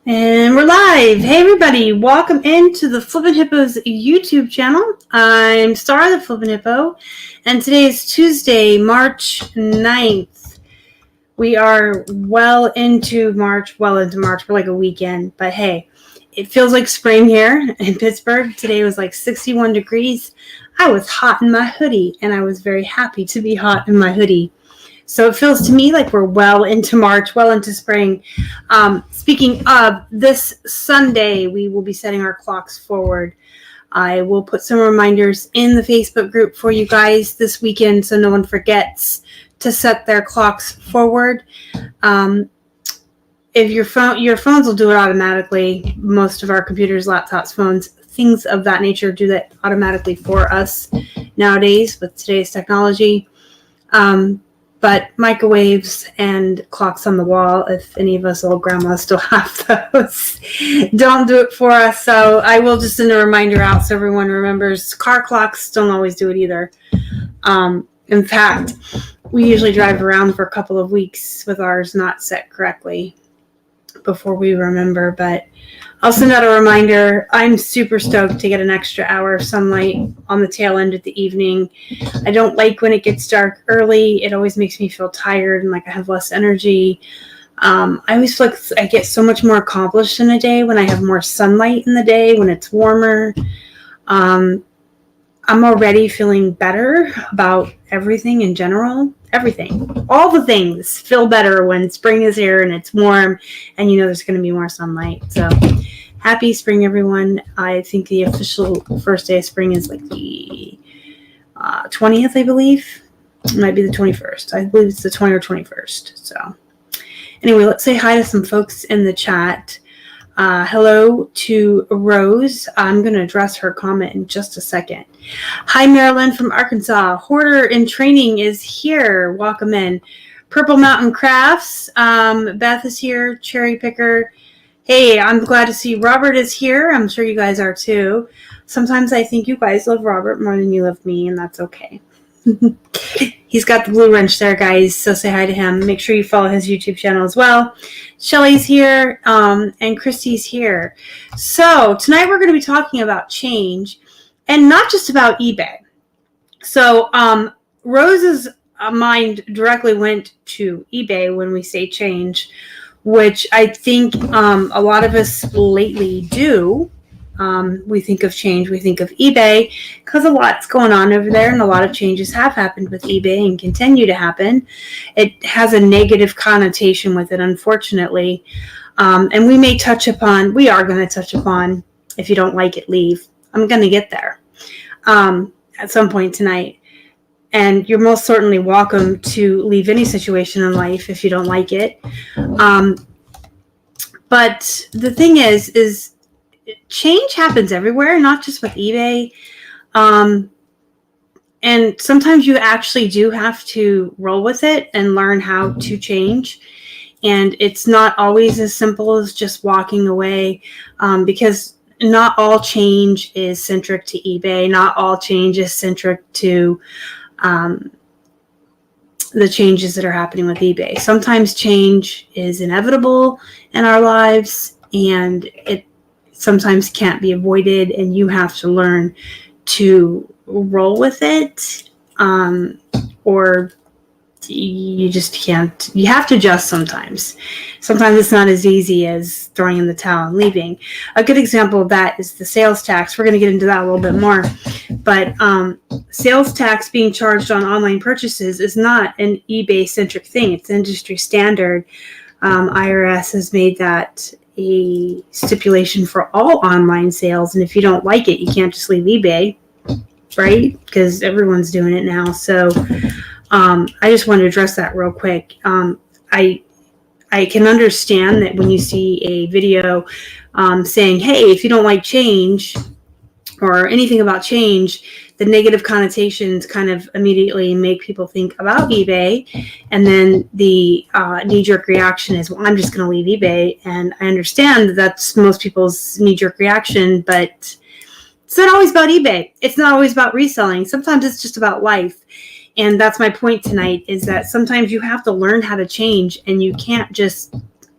And we're live. Hey everybody, welcome into the Flippin' Hippos YouTube channel. I'm Star the Flippin' Hippo, and today is Tuesday, March 9th. We are well into March. We're like a weekend, but hey, it feels like spring here in Pittsburgh. Today was like 61 degrees. I was hot in my hoodie, and I was very happy to be hot in my hoodie. So it feels to me like we're well into March, well into spring. Speaking of, this Sunday, we will be setting our clocks forward. I will put some reminders in the Facebook group for you guys this weekend so no one forgets to set their clocks forward. If your phones will do it automatically. Most of our computers, laptops, phones, things of that nature do that automatically for us nowadays with today's technology. But microwaves and clocks on the wall, if any of us old grandmas still have those, don't do it for us. So I will just send a reminder out so everyone remembers. Car clocks don't always do it either. In fact, we usually drive around for a couple of weeks with ours not set correctly before we remember. But I'll send out a reminder. I'm super stoked to get an extra hour of sunlight on the tail end of the evening. I don't like when it gets dark early. It always makes me feel tired and like I have less energy. I always feel like I get so much more accomplished in a day when I have more sunlight in the day, when it's warmer. I'm already feeling better about everything in general. Everything. All the things feel better when spring is here and it's warm and you know there's going to be more sunlight. So happy spring, everyone. I think the official first day of spring is like the 20th, I believe. It might be the 21st. I believe it's the 20th or 21st. So anyway, let's say hi to some folks in the chat. Hello to Rose. I'm going to address her comment in just a second. Hi, Marilyn from Arkansas. Hoarder in Training is here. Welcome in. Purple Mountain Crafts. Beth is here. Cherry Picker. Hey, I'm glad to see Robert is here. I'm sure you guys are too. Sometimes I think you guys love Robert more than you love me, and that's okay. He's got the blue wrench there, guys, so say hi to him. Make sure you follow his YouTube channel as well. Shelly's here, and Christy's here. So tonight we're going to be talking about change, and not just about eBay. So Rose's mind directly went to eBay when we say change, which I think a lot of us lately do. We think of change, we think of eBay, because a lot's going on over there and a lot of changes have happened with eBay and continue to happen. It has a negative connotation with it, unfortunately. And we are going to touch upon, if you don't like it, leave. I'm going to get there at some point tonight. And you're most certainly welcome to leave any situation in life if you don't like it. But the thing is change happens everywhere, not just with eBay. And sometimes you actually do have to roll with it and learn how to change. And it's not always as simple as just walking away, because not all change is centric to eBay. Not all change is centric to the changes that are happening with eBay. Sometimes change is inevitable in our lives, and it sometimes can't be avoided, and you have to learn to roll with it, or you just can't. You have to adjust sometimes. Sometimes it's not as easy as throwing in the towel and leaving. A good example of that is the sales tax. We're going to get into that a little bit more, but sales tax being charged on online purchases is not an eBay-centric thing. It's industry standard. IRS has made that a stipulation for all online sales, and if you don't like it, you can't just leave eBay, right? Because everyone's doing it now. So I just want to address that real quick. I can understand that when you see a video saying, hey, if you don't like change or anything about change, the negative connotations kind of immediately make people think about eBay. And then the knee-jerk reaction is, well, I'm just going to leave eBay. And I understand that that's most people's knee-jerk reaction, but it's not always about eBay. It's not always about reselling. Sometimes it's just about life. And that's my point tonight, is that sometimes you have to learn how to change, and you can't just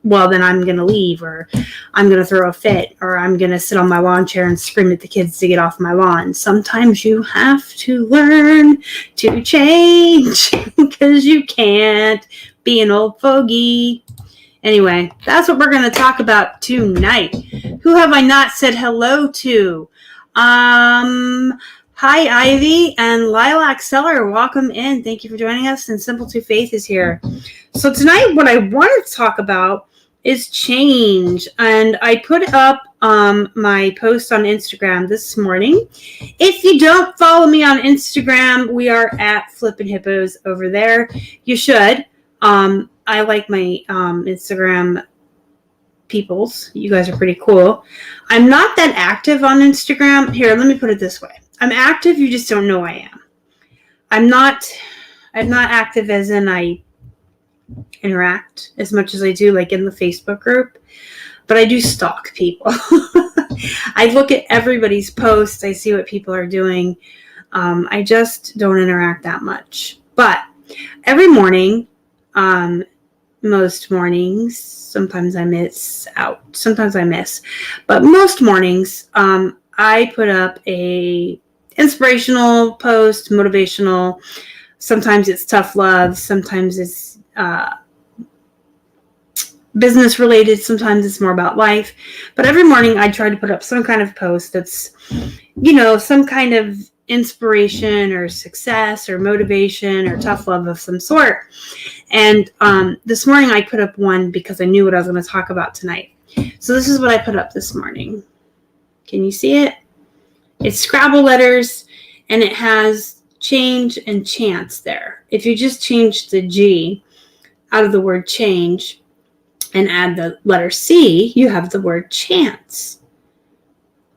well, then I'm going to leave, or I'm going to throw a fit, or I'm going to sit on my lawn chair and scream at the kids to get off my lawn. Sometimes you have to learn to change because you can't be an old fogey. Anyway, that's what we're going to talk about tonight. Who have I not said hello to? Hi, Ivy and Lilac Seller. Welcome in. Thank you for joining us. And Simple to Faith is here. So tonight, what I want to talk about is change. And I put up my post on Instagram this morning. If you don't follow me on Instagram, we are at Flippin Hippos over there. You should. I like my Instagram peoples. You guys are pretty cool. I'm not that active on Instagram. Here, let me put it this way. I'm active, you just don't know I am. I'm not active as in I interact as much as I do like in the Facebook group, but I do stalk people. I look at everybody's posts. I see what people are doing. I just don't interact that much. But every morning, most mornings, sometimes I miss out, sometimes I miss, but most mornings, I put up a inspirational post, motivational. Sometimes it's tough love. Sometimes it's business related. Sometimes it's more about life. But every morning I try to put up some kind of post that's, some kind of inspiration or success or motivation or tough love of some sort. And this morning I put up one because I knew what I was going to talk about tonight. So this is what I put up this morning. Can you see it? It's Scrabble letters, and it has change and chance there. If you just change the G out of the word change and add the letter C, you have the word chance.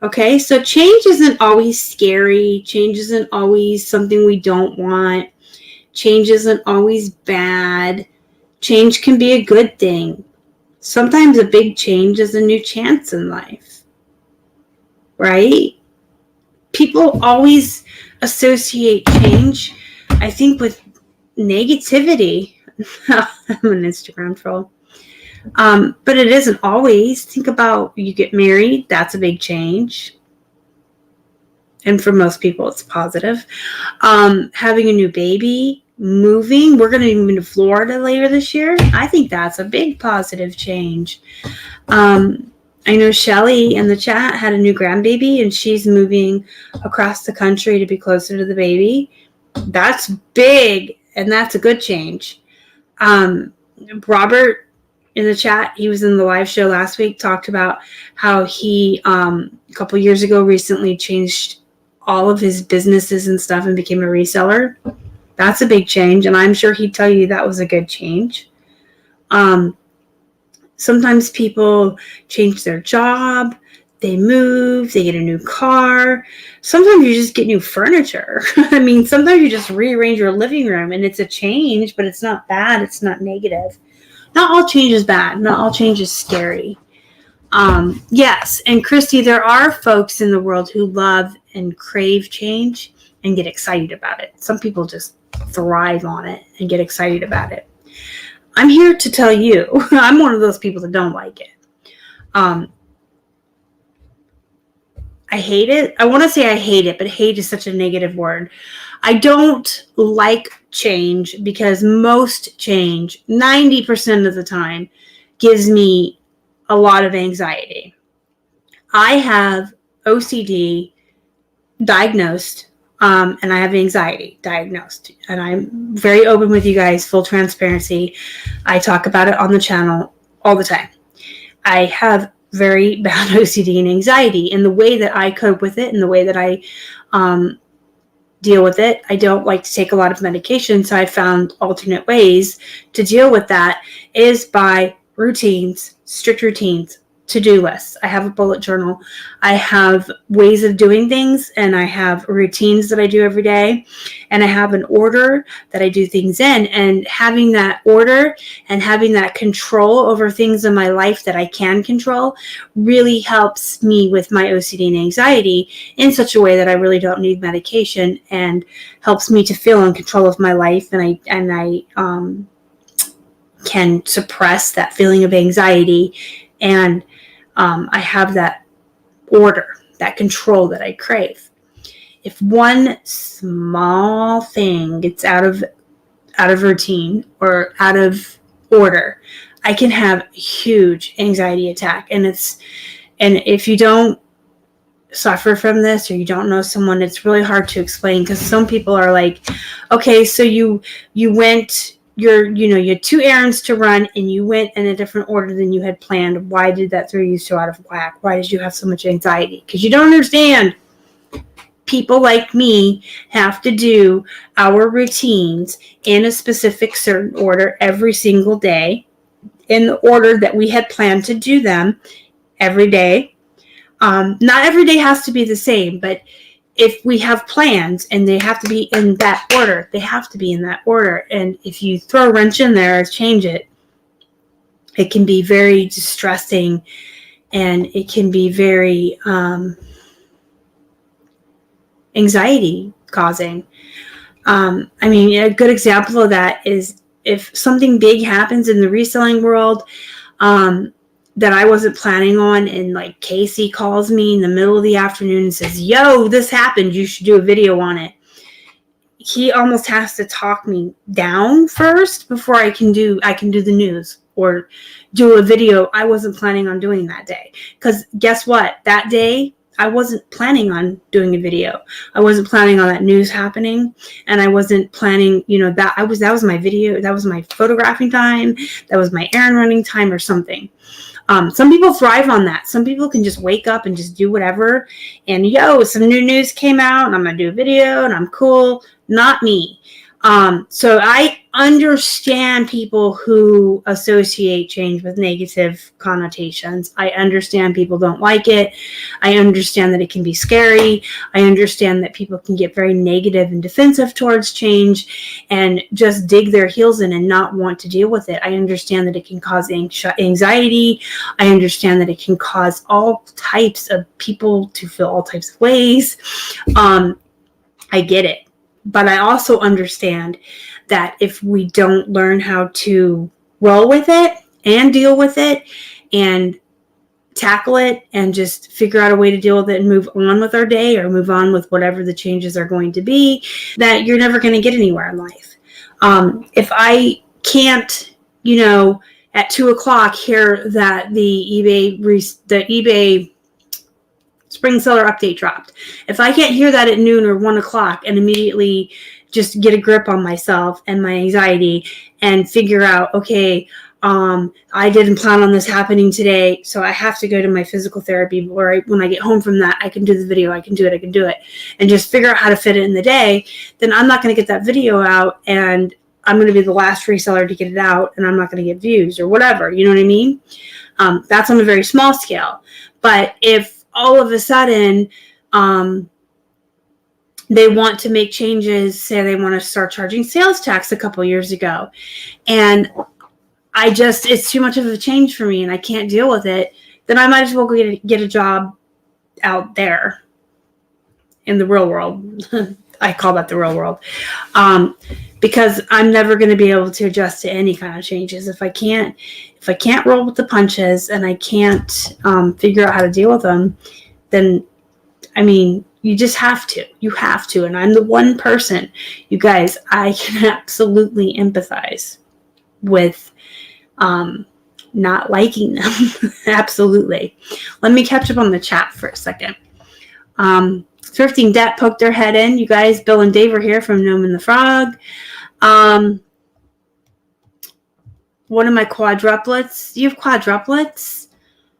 Okay, so change isn't always scary. Change isn't always something we don't want. Change isn't always bad. Change can be a good thing. Sometimes a big change is a new chance in life, right? People always associate change, I think, with negativity. I'm an Instagram troll. But it isn't always. Think about, you get married, that's a big change. And for most people, it's positive. Having a new baby, moving. We're going to move to Florida later this year. I think that's a big positive change. I know Shelly in the chat had a new grandbaby, and she's moving across the country to be closer to the baby. That's big, and that's a good change. Robert in the chat, he was in the live show last week, talked about how he, a couple years ago, recently changed all of his businesses and stuff and became a reseller. That's a big change, and I'm sure he'd tell you that was a good change. Sometimes people change their job, they move, they get a new car. Sometimes you just get new furniture. I mean, sometimes you just rearrange your living room, and it's a change, but it's not bad. It's not negative. Not all change is bad. Not all change is scary. Yes, and Christy, there are folks in the world who love and crave change and get excited about it. Some people just thrive on it and get excited about it. I'm here to tell you, I'm one of those people that don't like it. I hate it. I want to say I hate it, but hate is such a negative word. I don't like change because most change, 90% of the time, gives me a lot of anxiety. I have OCD diagnosed, and I have anxiety diagnosed. And I'm very open with you guys, full transparency. I talk about it on the channel all the time. I have very bad OCD and anxiety, and the way that I cope with it and the way that I deal with it, I don't like to take a lot of medication, so I found alternate ways to deal with that is by routines, strict routines, to-do lists. I have a bullet journal. I have ways of doing things, and I have routines that I do every day, and I have an order that I do things in, and having that order and having that control over things in my life that I can control really helps me with my OCD and anxiety in such a way that I really don't need medication, and helps me to feel in control of my life, and I can suppress that feeling of anxiety, and I have that order, that control that I crave. If one small thing gets out of routine or out of order, I can have a huge anxiety attack. And if you don't suffer from this, or you don't know someone, it's really hard to explain, because some people are like, okay, so you went, you had 2 errands to run, and you went in a different order than you had planned. Why did that throw you so out of whack? Why did you have so much anxiety? Because you don't understand. People like me have to do our routines in a specific certain order every single day, in the order that we had planned to do them every day. Not every day has to be the same, but if we have plans and they have to be in that order, they have to be in that order. And if you throw a wrench in there or change it, it can be very distressing, and it can be very anxiety causing. A good example of that is if something big happens in the reselling world that I wasn't planning on, and like Casey calls me in the middle of the afternoon and says, yo, this happened, you should do a video on it. He almost has to talk me down first before I can do the news or do a video I wasn't planning on doing that day. Because guess what? That day, I wasn't planning on doing a video. I wasn't planning on that news happening, and I wasn't planning, that was my video, that was my photographing time, that was my errand running time or something. Some people thrive on that. Some people can just wake up and just do whatever, and some new news came out, and I'm gonna do a video, and I'm cool. Not me. So I understand people who associate change with negative connotations. I understand people don't like it. I understand that it can be scary. I understand that people can get very negative and defensive towards change and just dig their heels in and not want to deal with it. I understand that it can cause anxiety. I understand that it can cause all types of people to feel all types of ways. I get it. But I also understand that if we don't learn how to roll with it and deal with it and tackle it and just figure out a way to deal with it and move on with our day or move on with whatever the changes are going to be, that you're never going to get anywhere in life. If I can't, at 2:00 hear that the eBay spring seller update dropped. If I can't hear that at noon or 1:00 and immediately just get a grip on myself and my anxiety and figure out, okay, I didn't plan on this happening today, so I have to go to my physical therapy, where when I get home from that, I can do the video, I can do it, and just figure out how to fit it in the day, then I'm not going to get that video out, and I'm going to be the last reseller to get it out, and I'm not going to get views or whatever, you know what I mean? That's on a very small scale. But if all of a sudden, they want to make changes, say they want to start charging sales tax a couple years ago, and it's too much of a change for me and I can't deal with it, then I might as well go get a job out there in the real world. I call that the real world. Because I'm never going to be able to adjust to any kind of changes. If I can't roll with the punches and I can't figure out how to deal with them, then, you just have to. You have to. And I'm the one person, you guys, I can absolutely empathize with not liking them. Absolutely. Let me catch up on the chat for a second. Thrifting Debt poked their head in. You guys, Bill and Dave are here from Gnome and the Frog. One of my quadruplets. You have quadruplets?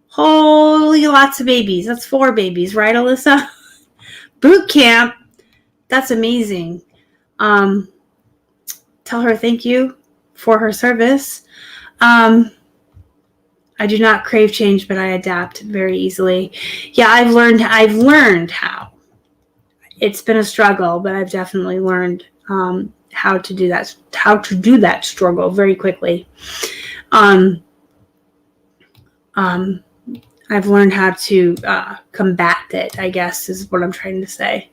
Holy, lots of babies. That's 4 babies, right, Alyssa? Boot camp. That's amazing. Tell her thank you for her service. I do not crave change, but I adapt very easily. Yeah, I've learned how. It's been a struggle, but I've definitely learned how to do that struggle very quickly. I've learned how to combat it, I guess, is what I'm trying to say.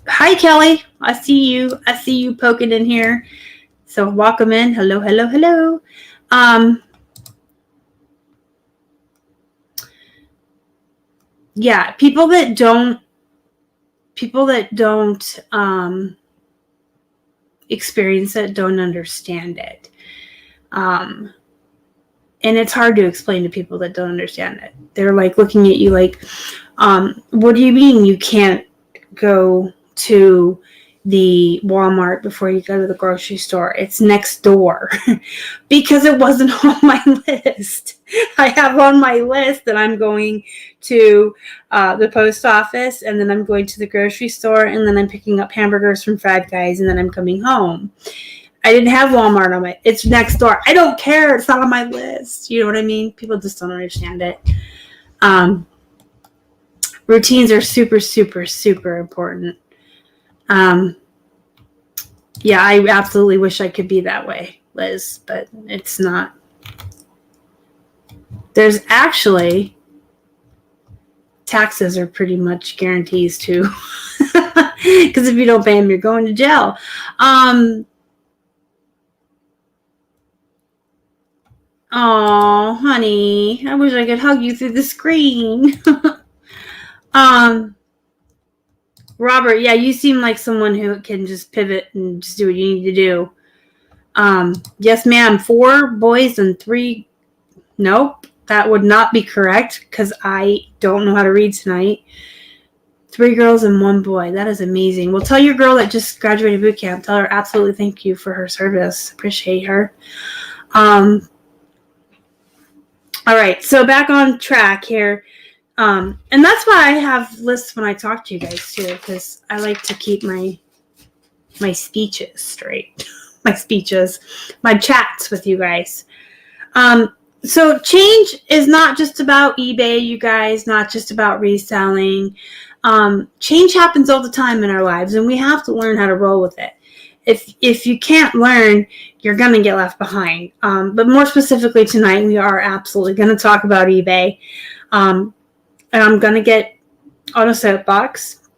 Hi, Kelly. I see you. I see you poking in here. So welcome in. Hello, hello, hello. Yeah, people that don't experience it don't understand it. And it's hard to explain to people that don't understand it. They're like looking at you like, what do you mean you can't go to the Walmart before you go to the grocery store? It's next door. Because it wasn't on my list. I have on my list that I'm going to the post office, and then I'm going to the grocery store, and then I'm picking up hamburgers from Five Guys, and then I'm coming home. I didn't have Walmart on it's next door. I don't care. It's not on my list. You know what I mean? People just don't understand it. Routines are super, super, super important. Yeah, I absolutely wish I could be that way, Liz, but it's not. There's actually taxes are pretty much guarantees too. Because if you don't pay them, you're going to jail. Oh, honey, I wish I could hug you through the screen. Robert, yeah, you seem like someone who can just pivot and just do what you need to do. Yes, ma'am. 4 boys and 3. Nope, that would not be correct because I don't know how to read tonight. 3 girls and 1 boy. That is amazing. Well, tell your girl that just graduated boot camp. Tell her absolutely thank you for her service. Appreciate her. All right, so back on track here. And that's why I have lists when I talk to you guys too, because I like to keep my speeches straight. My chats with you guys. So change is not just about eBay, you guys, not just about reselling. Change happens all the time in our lives, and we have to learn how to roll with it. If you can't learn, you're going to get left behind. But more specifically tonight, we are absolutely going to talk about eBay. And I'm going to get on a soapbox,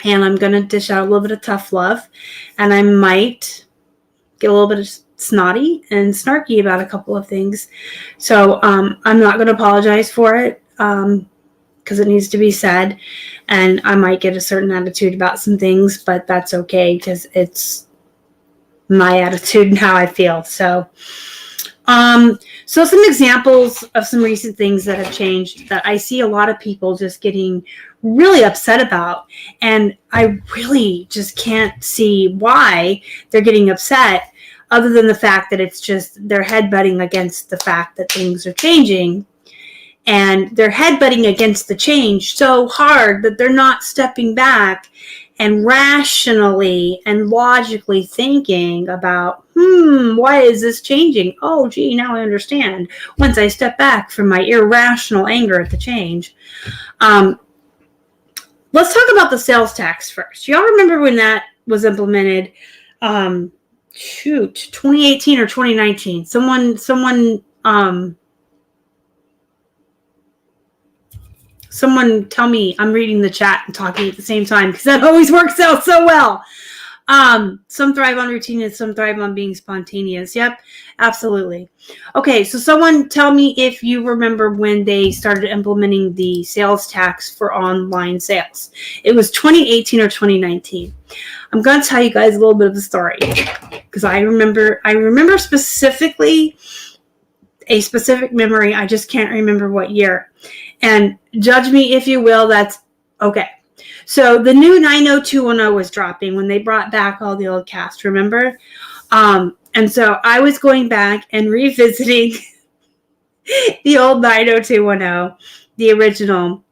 and I'm going to dish out a little bit of tough love, and I might get a little bit of snotty and snarky about a couple of things. So I'm not going to apologize for it because it needs to be said, and I might get a certain attitude about some things, but that's okay because it's my attitude and how I feel. So some examples of some recent things that have changed that I see a lot of people just getting really upset about, and I really just can't see why they're getting upset other than the fact that it's just they're headbutting against the fact that things are changing, and they're headbutting against the change so hard that they're not stepping back and rationally and logically thinking about, why is this changing? Oh, gee, now I understand. Once I step back from my irrational anger at the change. Let's talk about the sales tax first. Y'all remember when that was implemented? 2018 or 2019. Someone tell me. I'm reading the chat and talking at the same time because that always works out so well. Some thrive on routine and some thrive on being spontaneous. Yep, absolutely. Okay, so someone tell me if you remember when they started implementing the sales tax for online sales. It was 2018 or 2019. I'm going to tell you guys a little bit of the story because I remember specifically a specific memory. I just can't remember what year. And judge me if you will, that's okay. So the new 90210 was dropping when they brought back all the old cast, remember? And so I was going back and revisiting the old 90210, the original.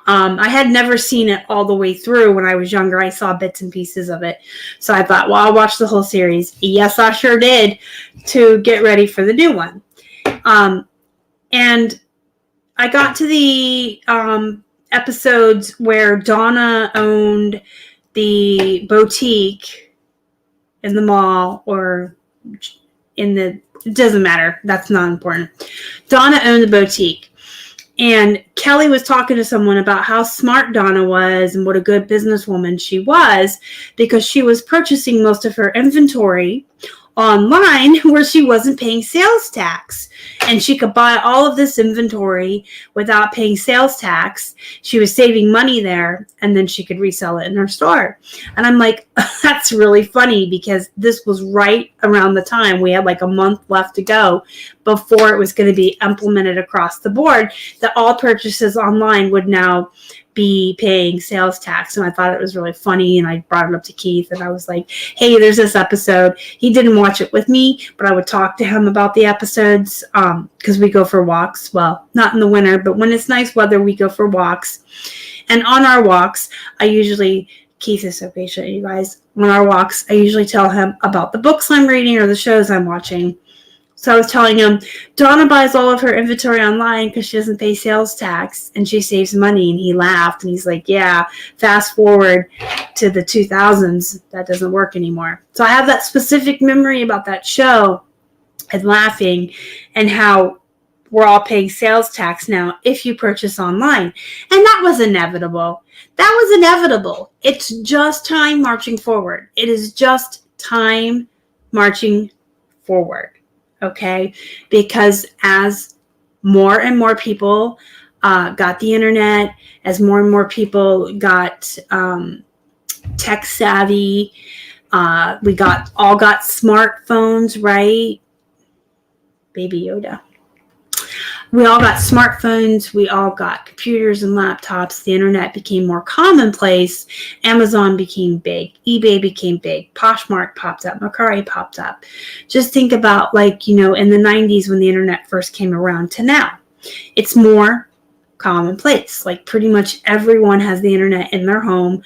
I had never seen it all the way through when I was younger. I saw bits and pieces of it. So I thought, well, I'll watch the whole series. Yes, I sure did, to get ready for the new one. And I got to the episodes where Donna owned the boutique in the mall or it doesn't matter. That's not important. Donna owned the boutique. And Kelly was talking to someone about how smart Donna was and what a good businesswoman she was, because she was purchasing most of her inventory online where she wasn't paying sales tax, and she could buy all of this inventory without paying sales tax. She was saving money there, and then she could resell it in her store. And I'm like, that's really funny, because this was right around the time we had like a month left to go before it was going to be implemented across the board that all purchases online would now be paying sales tax. And I thought it was really funny, and I brought it up to Keith, and I was like, hey, there's this episode. He didn't watch it with me, but I would talk to him about the episodes because we go for walks. Well, not in the winter, but when it's nice weather, we go for walks. And on our walks, Keith is so patient, you guys. On our walks, I usually tell him about the books I'm reading or the shows I'm watching. So I was telling him, Donna buys all of her inventory online because she doesn't pay sales tax and she saves money. And he laughed, and he's like, yeah, fast forward to the 2000s, that doesn't work anymore. So I have that specific memory about that show and laughing, and how we're all paying sales tax now if you purchase online. And that was inevitable. That was inevitable. It's just time marching forward. It is just time marching forward. Okay, because as more and more people got the internet, as more and more people got tech savvy, we all got smartphones, right? Baby Yoda. We all got smartphones. We all got computers and laptops. The internet became more commonplace. Amazon became big. eBay became big. Poshmark popped up. Mercari popped up. Just think about, like, in the 90s when the internet first came around to now. It's more commonplace. Like, pretty much everyone has the internet in their home,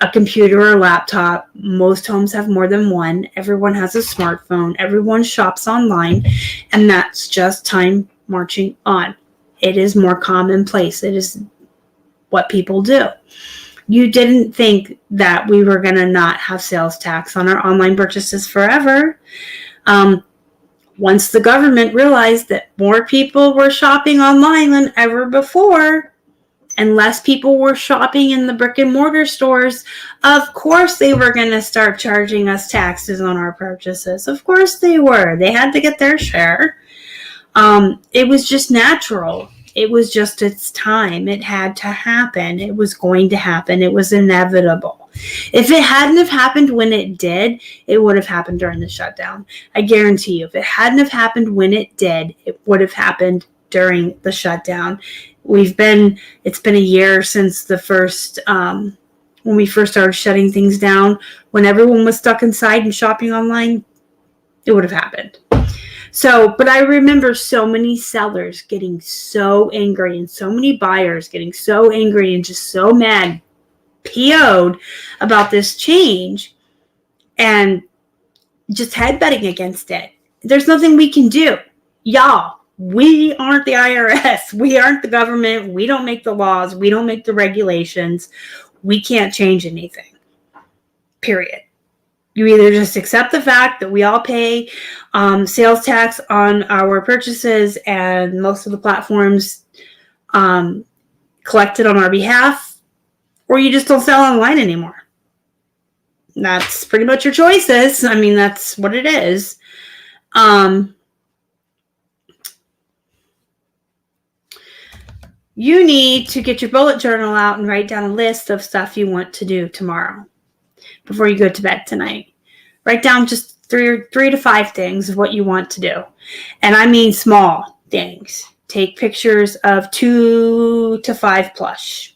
a computer or a laptop. Most homes have more than one. Everyone has a smartphone. Everyone shops online. And that's just time marching on. It is more commonplace. It is what people do. You didn't think that we were going to not have sales tax on our online purchases forever. Once the government realized that more people were shopping online than ever before, and less people were shopping in the brick and mortar stores, of course they were going to start charging us taxes on our purchases. Of course they were. They had to get their share. It was just natural. It was just its time. It had to happen. It was going to happen. It was inevitable. If it hadn't have happened when it did, it would have happened during the shutdown. I guarantee you, if it hadn't have happened when it did, it would have happened during the shutdown. It's been a year since the first, when we first started shutting things down, when everyone was stuck inside and shopping online, it would have happened. So, but I remember so many sellers getting so angry, and so many buyers getting so angry and just so mad, PO'd about this change, and just headbutting against it. There's nothing we can do. Y'all, we aren't the IRS. We aren't the government. We don't make the laws. We don't make the regulations. We can't change anything. Period. You either just accept the fact that we all pay sales tax on our purchases, and most of the platforms collect it on our behalf, or you just don't sell online anymore. That's pretty much your choices. I mean, that's what it is. You need to get your bullet journal out and write down a list of stuff you want to do tomorrow before you go to bed tonight. Write down just three to five things of what you want to do. And I mean small things. Take pictures of 2 to 5 plush.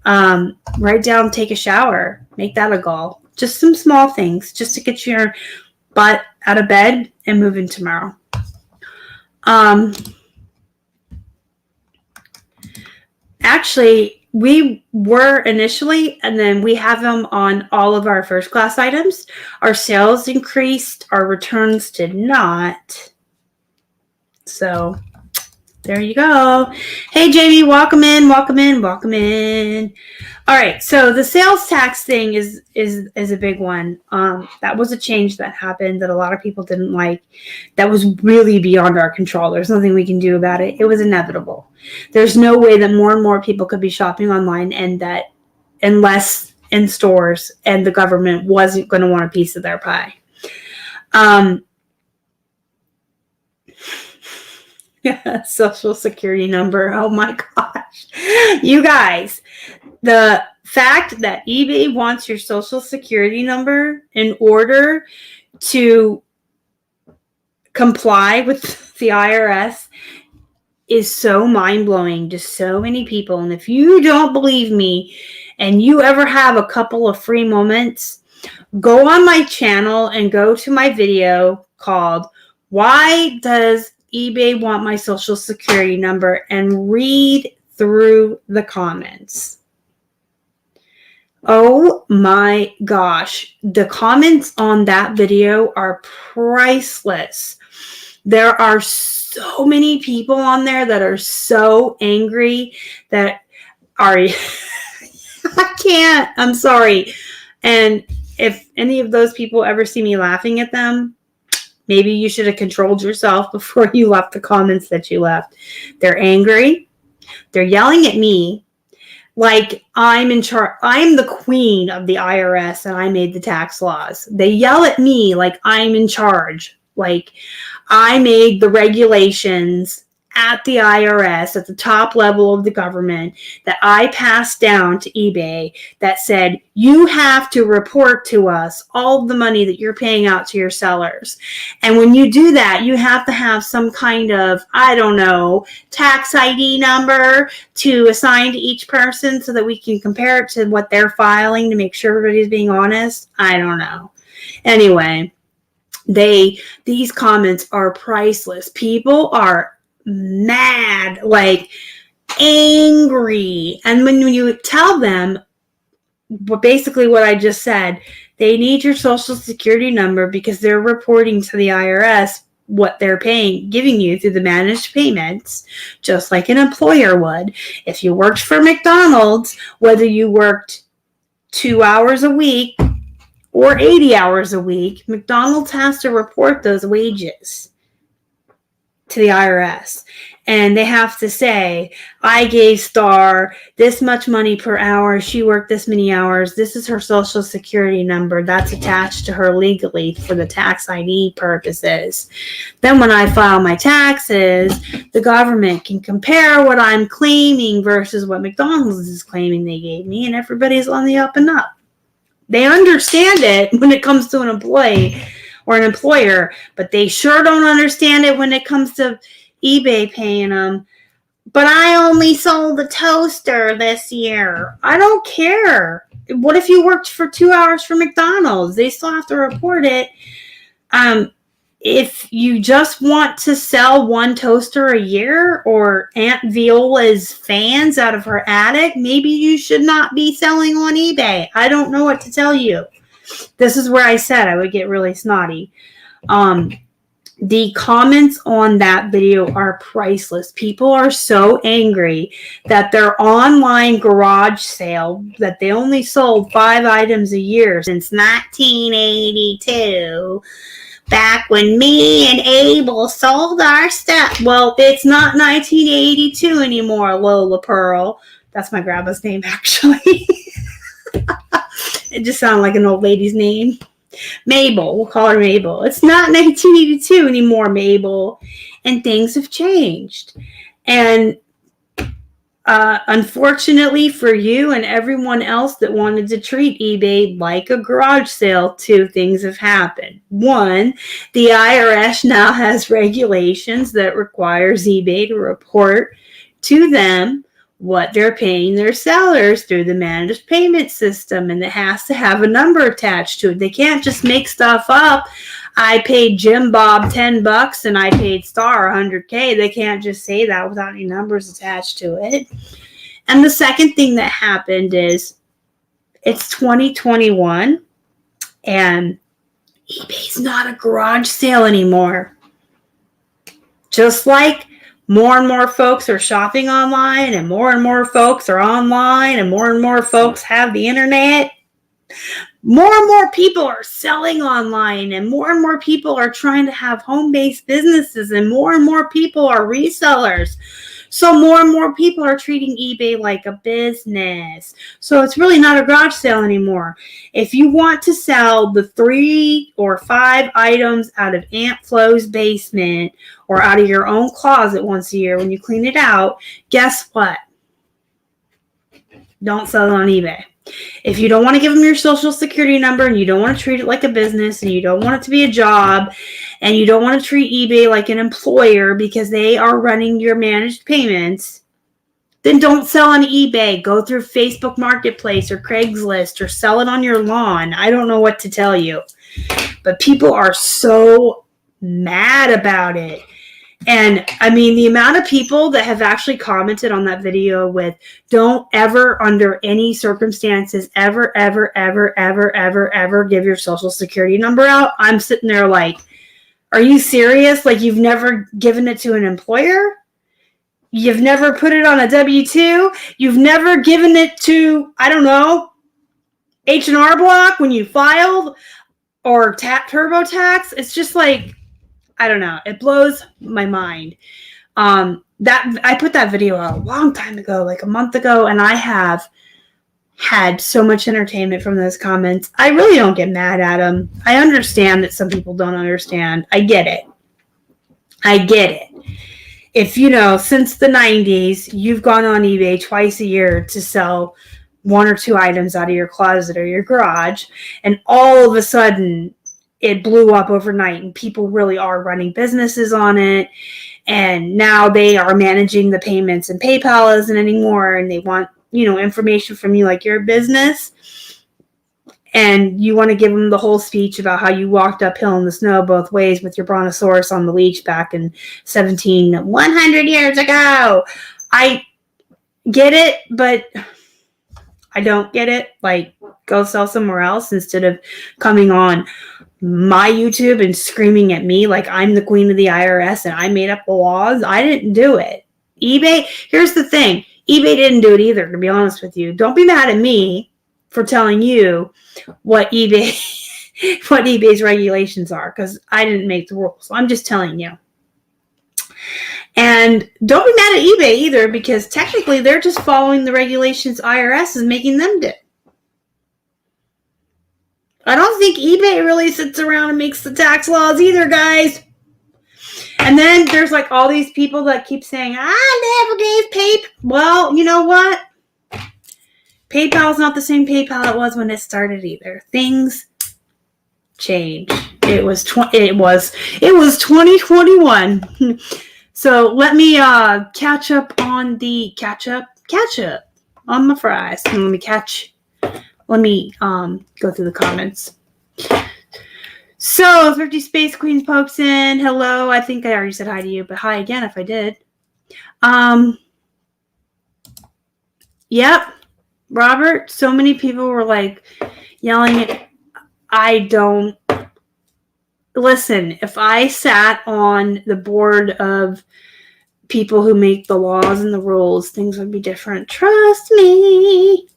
Write down, take a shower. Make that a goal. Just some small things just to get your butt out of bed and moving tomorrow. Actually, we were initially, and then we have them on all of our first class items. Our sales increased. Our returns did not. So There you go. Hey, Jamie, welcome in, welcome in, welcome in. All right, so the sales tax thing is a big one. That was a change that happened that a lot of people didn't like. That was really beyond our control. There's nothing we can do about it. It was inevitable. There's no way that more and more people could be shopping online and that unless in stores and the government wasn't going to want a piece of their pie. Yeah, Social Security number. Oh my gosh. You guys, the fact that eBay wants your Social Security number in order to comply with the IRS is so mind-blowing to so many people. And if you don't believe me and you ever have a couple of free moments, go on my channel and go to my video called Why Does eBay Want My Social Security Number and read through the comments. Oh my gosh. The comments on that video are priceless. There are so many people on there that are so angry that are, I can't, I'm sorry. And if any of those people ever see me laughing at them, maybe you should have controlled yourself before you left the comments that you left. They're angry. They're yelling at me like I'm in charge. I'm the queen of the IRS and I made the tax laws. They yell at me like I'm in charge. Like I made the regulations at the IRS, at the top level of the government, that I passed down to eBay that said, you have to report to us all the money that you're paying out to your sellers. And when you do that, you have to have some kind of, I don't know, tax ID number to assign to each person so that we can compare it to what they're filing to make sure everybody's being honest. I don't know. Anyway, these comments are priceless. People are mad, like angry. And when you tell them basically what I just said, they need your Social Security number because they're reporting to the IRS what they're giving you through the managed payments, just like an employer would. If you worked for McDonald's, whether you worked 2 hours a week or 80 hours a week, McDonald's has to report those wages to the IRS. And they have to say, I gave Star this much money per hour. She worked this many hours. This is her Social Security number. That's attached to her legally for the tax ID purposes. Then when I file my taxes, the government can compare what I'm claiming versus what McDonald's is claiming they gave me. And everybody's on the up and up. They understand it when it comes to an employee or an employer, but they sure don't understand it when it comes to eBay paying them. But I only sold a toaster this year. I don't care. What if you worked for 2 hours for McDonald's? They still have to report it. If you just want to sell one toaster a year or Aunt Viola's fans out of her attic, maybe you should not be selling on eBay. I don't know what to tell you. This is where I said I would get really snotty. The comments on that video are priceless. People are so angry that their online garage sale that they only sold 5 items a year since 1982, back when me and Abel sold our stuff. Well, it's not 1982 anymore, Lola Pearl. That's my grandma's name, actually. It just sounded like an old lady's name. Mabel, we'll call her Mabel. It's not 1982 anymore, Mabel. And things have changed. And unfortunately for you and everyone else that wanted to treat eBay like a garage sale, 2 things have happened. 1, the IRS now has regulations that requires eBay to report to them what they're paying their sellers through the managed payment system, and it has to have a number attached to it. They can't just make stuff up. I paid Jim Bob $10 and I paid Star $100K. They can't just say that without any numbers attached to it. And the second thing that happened is it's 2021 and eBay's not a garage sale anymore. Just like more and more folks are shopping online, and more folks are online, and more folks have the internet. More and more people are selling online, and more people are trying to have home-based businesses, and more people are resellers. So more and more people are treating eBay like a business. So it's really not a garage sale anymore. If you want to sell the 3 or 5 items out of Aunt Flo's basement or out of your own closet once a year when you clean it out, guess what? Don't sell it on eBay. If you don't want to give them your social security number, and you don't want to treat it like a business, and you don't want it to be a job, and you don't want to treat eBay like an employer because they are running your managed payments, then don't sell on eBay. Go through Facebook Marketplace or Craigslist or sell it on your lawn. I don't know what to tell you. But people are so mad about it. And I mean, the amount of people that have actually commented on that video with, don't ever, under any circumstances, ever give your social security number out. I'm sitting there like, are you serious? Like, you've never given it to an employer? You've never put it on a W-2? You've never given it to, I don't know, H&R Block when you filed, or TurboTax? It's just like, I don't know. It blows my mind. That I put that video out a long time ago, like a month ago, and I have had so much entertainment from those comments. I really don't get mad at them. I understand that some people don't understand. I get it. If, since the 90s, you've gone on eBay twice a year to sell 1 or 2 items out of your closet or your garage, and all of a sudden it blew up overnight, and people really are running businesses on it. And now they are managing the payments, and PayPal isn't anymore. And they want, information from you like you're a business. And you want to give them the whole speech about how you walked uphill in the snow both ways with your brontosaurus on the leash back in 100 years ago. I get it, but I don't get it. Like, go sell somewhere else instead of coming on my YouTube and screaming at me like I'm the queen of the IRS and I made up the laws. I didn't do it. eBay, here's the thing. eBay didn't do it either, to be honest with you. Don't be mad at me for telling you what eBay's regulations are, because I didn't make the rules. I'm just telling you. And don't be mad at eBay either, because technically they're just following the regulations IRS is making them do. I don't think eBay really sits around and makes the tax laws either, guys. And then there's like all these people that keep saying, I never gave PayPal. Well, you know what? PayPal's not the same PayPal it was when it started either. Things change. It was 2021. So let me catch up on the ketchup on my fries. And let me go through the comments. So, Thrifty Space Queen pokes in. Hello. I think I already said hi to you, but hi again if I did. Yep. Robert, so many people were like yelling at, listen, if I sat on the board of people who make the laws and the rules, things would be different. Trust me.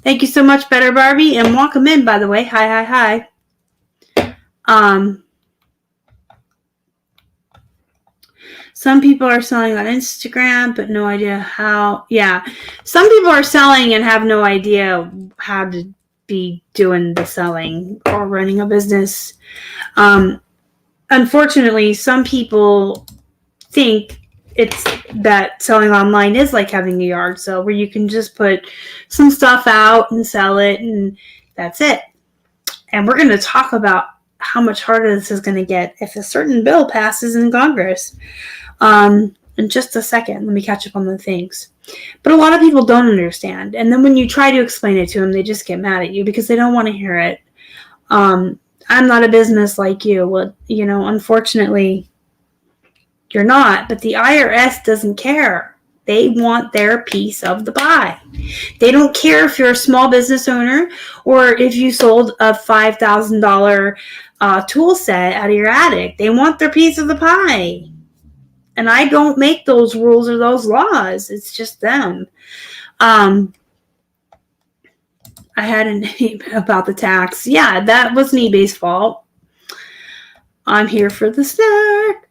Thank you so much, Better Barbie, and welcome in, by the way. Hi. Some people are selling on Instagram, but no idea how. Yeah, some people are selling and have no idea how to be doing the selling or running a business. Unfortunately, some people think it's that selling online is like having a yard sale where you can just put some stuff out and sell it, and that's it. And we're going to talk about how much harder this is going to get if a certain bill passes in Congress. In just a second, let me catch up on the things. But a lot of people don't understand. And then when you try to explain it to them, they just get mad at you because they don't want to hear it. I'm not a business like you. Well, unfortunately, you're not, but the IRS doesn't care. They want their piece of the pie. They don't care if you're a small business owner or if you sold a $5,000 tool set out of your attic. They want their piece of the pie. And I don't make those rules or those laws. It's just them. I had an about the tax. Yeah, that wasn't eBay's fault. I'm here for the snack.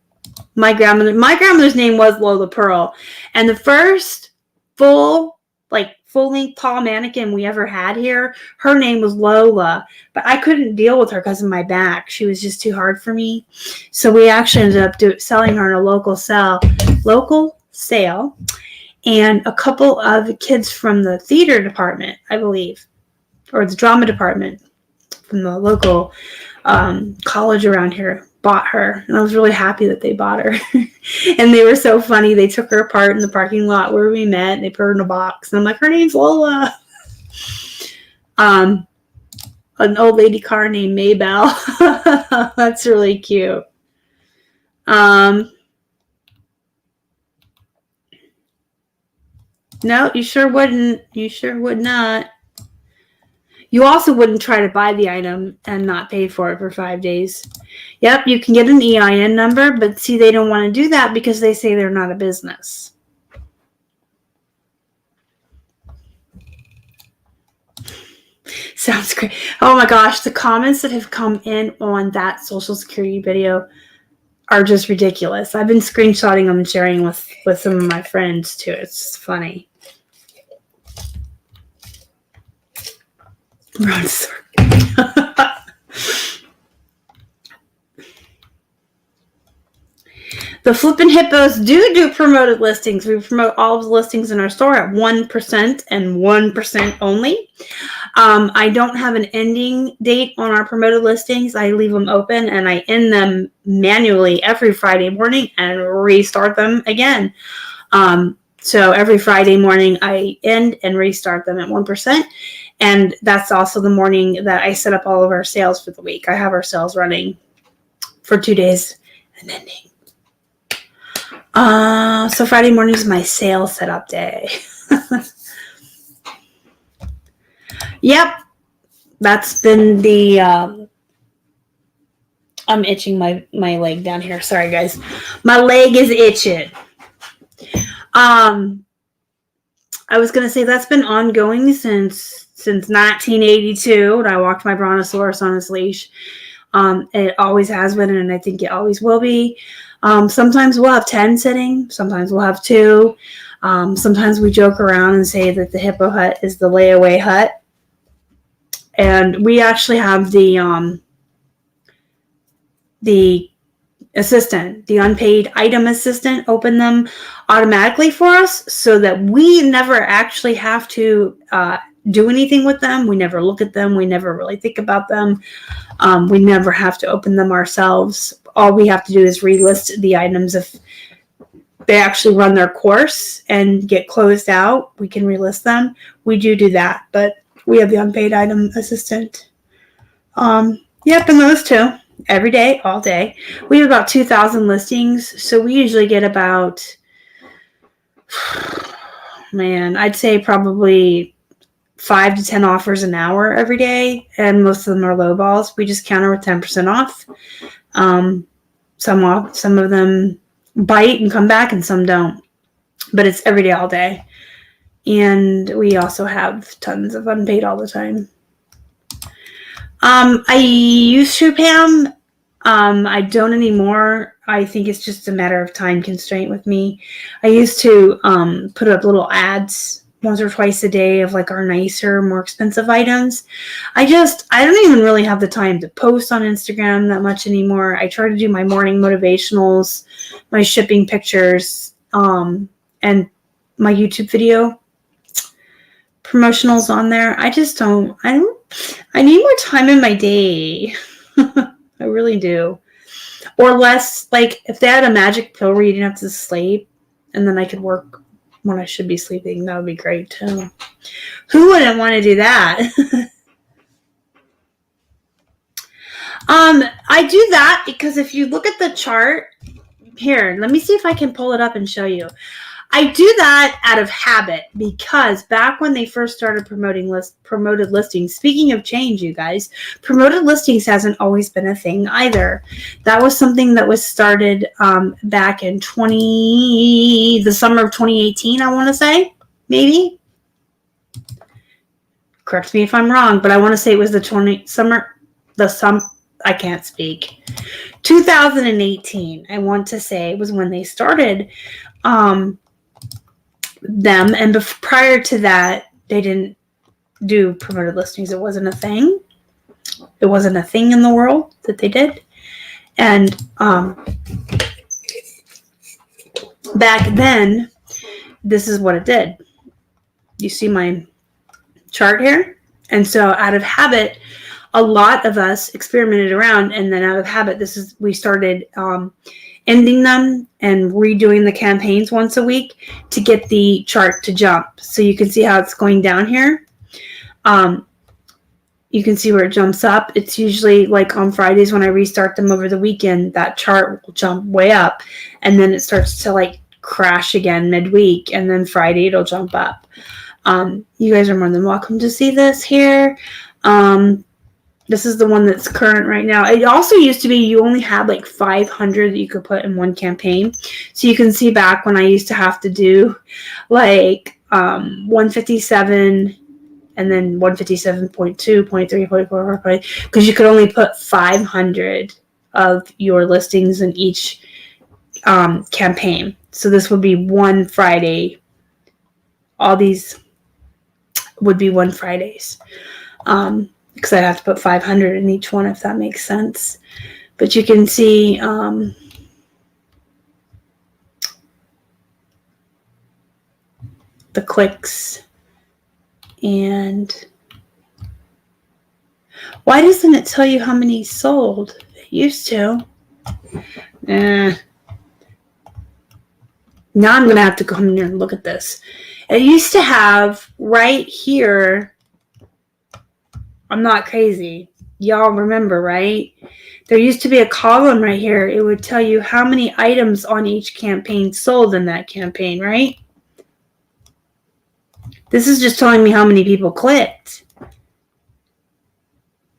My grandmother's name was Lola Pearl. And the first full-length tall mannequin we ever had here, her name was Lola. But I couldn't deal with her because of my back. She was just too hard for me. So we actually ended up selling her in a local sale. And a couple of kids from the theater department, I believe, or the drama department from the local college around here bought her. And I was really happy that they bought her. And they were so funny. They took her apart in the parking lot where we met. And they put her in a box. And I'm like, her name's Lola. An old lady car named Maybell. That's really cute. No, you sure wouldn't. You sure would not. You also wouldn't try to buy the item and not pay for it for 5 days. Yep, you can get an EIN number, but see, they don't want to do that because they say they're not a business. Sounds great. Oh my gosh, the comments that have come in on that Social Security video are just ridiculous. I've been screenshotting them and sharing with some of my friends too. It's funny. The Flippin' Hippos do promoted listings. We promote all of the listings in our store at 1% and 1% only. I don't have an ending date on our promoted listings. I leave them open and I end them manually every Friday morning and restart them again. So every Friday morning I end and restart them at 1%. And that's also the morning that I set up all of our sales for the week. I have our sales running for 2 days and ending. So Friday morning is my sales setup day. Yep. That's been the, I'm itching my leg down here. Sorry, guys. My leg is itching. I was going to say that's been ongoing since 1982, and I walked my Brontosaurus on his leash. It always has been, and I think it always will be. Sometimes we'll have 10 sitting. Sometimes we'll have 2. Sometimes we joke around and say that the Hippo hut is the layaway hut. And we actually have the assistant, the unpaid item assistant, open them automatically for us so that we never actually have to do anything with them. We never look at them. We never really think about them. We never have to open them ourselves. All we have to do is relist the items. If they actually run their course and get closed out, we can relist them. We do that, but we have the unpaid item assistant. Yep, and those 2. Every day, all day. We have about 2,000 listings, so we usually get about, I'd say probably 5 to 10 offers an hour every day, and most of them are low balls. We just counter with 10% off. Some of them bite and come back, and some don't. But it's every day, all day. And we also have tons of unpaid all the time. I used to, Pam. I don't anymore. I think it's just a matter of time constraint with me. I used to put up little ads once or twice a day of like our nicer, more expensive items. I don't even really have the time to post on Instagram that much anymore. I try to do my morning motivationals, my shipping pictures, and my YouTube video promotionals on there. I need more time in my day. I really do. Or less, like if they had a magic pill where you didn't have to sleep and then I could work when I should be sleeping, that would be great too. Who wouldn't want to do that? I do that because if you look at the chart here, let me see if I can pull it up and show you. I do that out of habit because back when they first started promoted listings, speaking of change, you guys, promoted listings hasn't always been a thing either. That was something that was started back in the summer of 2018, I want to say, maybe. Correct me if I'm wrong, but I want to say it was I can't speak. 2018, I want to say, was when they started them, and prior to that, they didn't do promoted listings. It wasn't a thing. It wasn't a thing in the world that they did. And back then, this is what it did. You see my chart here? And so out of habit, a lot of us experimented around, and then out of habit, we started ending them and redoing the campaigns once a week to get the chart to jump. So you can see how it's going down here. You can see where it jumps up. It's usually like on Fridays when I restart them over the weekend, that chart will jump way up, and then it starts to like crash again midweek, and then Friday it'll jump up. You guys are more than welcome to see this here. This is the one that's current right now. It also used to be you only had like 500 that you could put in one campaign. So you can see back when I used to have to do like 157 and then 157.2, 0.3, 0.4, because you could only put 500 of your listings in each campaign. So this would be one Friday. All these would be one Fridays. Because I'd have to put 500 in each one, if that makes sense. But you can see the clicks. And why doesn't it tell you how many sold? It used to. Now I'm going to have to come in here and look at this. It used to have right here. I'm not crazy. Y'all remember, right? There used to be a column right here. It would tell you how many items on each campaign sold in that campaign, right? This is just telling me how many people clicked.